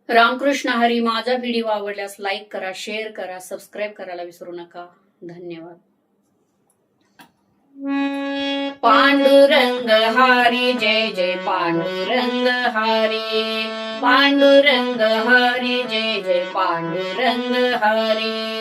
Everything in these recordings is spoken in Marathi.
रामकृष्ण हरी. माझा व्हिडिओ आवडल्यास लाईक करा, शेअर करा, सबस्क्राईब करायला विसरू नका. धन्यवाद. पांडुरंग हरी जय जय पांडुरंग हरी. पांडुरंग हरी जय जय पांडुरंग हरी.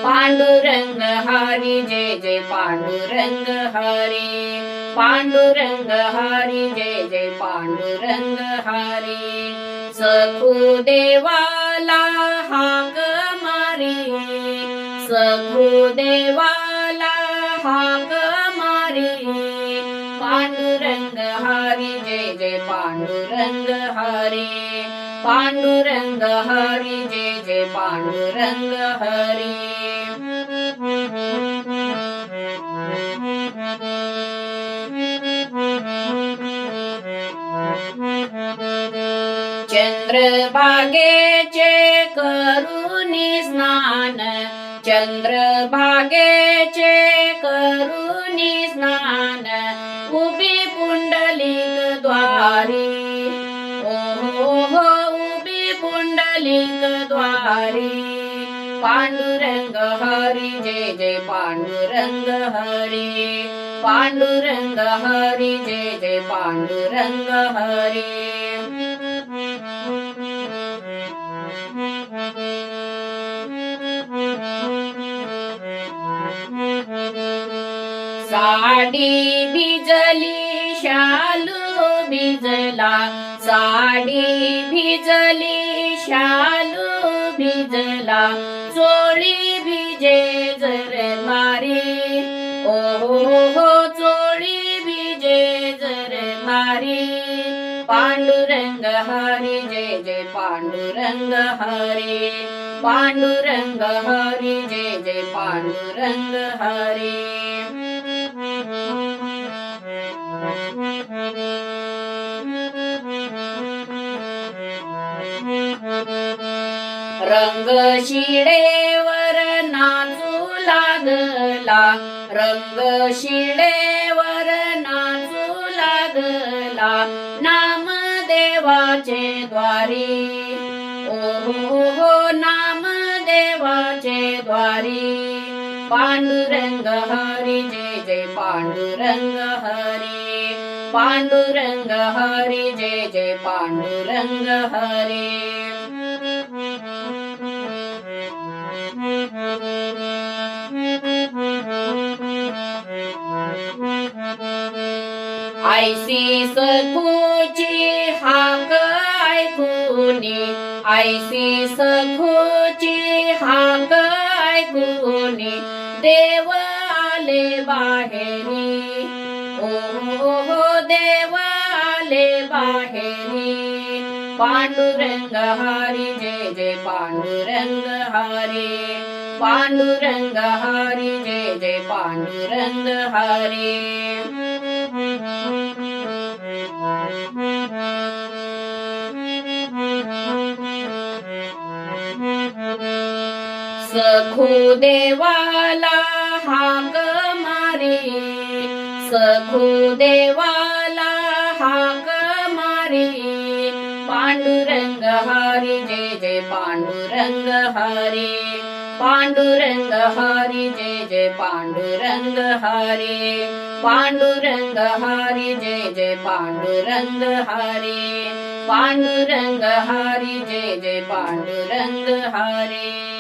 पांडुरंग हरी जय जय पांडुरंग हरी. पांडुरंग हरी जय जय पांडुरंग हरी. सखुदेवाला हाक मारी. सखुदेवाला हाक मारी. पांडुरंग हरी जय जय पांडुरंग हरी. पांडुरंग हरी जय जय पांडुरंग हरी. चंद्रभागेचे करुणी स्नान. चंद्रभागेचे करुणी स्नान. उभी पुंडलिक द्वारी. ओ उभी पुंडलिक द्वारी. पांडुरंग हरी जय जय पांडुरंग हरी. पांडुरंग हरी जय जय पांडुरंग हरी. साडी भिजली शालू भिजला. साडी भिजली शालू भिजला. चोळी भिजे जर मारी. ओ चोळी भिजे जर मारी. पांडुरंग हरी जय जय पांडुरंग हरी. पांडुरंग हरी जय जय पांडुरंग हरी. रंग शिळेवर नाचू लागला. रंग शिळेवर नाचू लागला. नामदेवाचे द्वारी. ओ नामदेवाचे द्वारी. पांडुरंग हरी जय जय पांडुरंग हरी. पांडुरंग हरी जय जय पांडुरंग हरी. ऐसी सखूची हाक ऐकूनी. ऐसी सखूची हाक ऐकूनी. देव आले बाहेरी. ओ देव आले बाहेरी. पांडुरंग हरी जय जय पांडुरंग हरी. पांडुरंग हरी जय जय पांडुरंग हरी. सखुदेवाला हाक मारी. सखुदेवाला हाक मारी. पांडुरंग हरी जय जय पांडुरंग हरी. पांडुरंग हरी जय जय पांडुरंग हरी. पांडुरंग हरी जय जय पांडुरंग हरी. पांडुरंग हरी जय जय पांडुरंग हरी.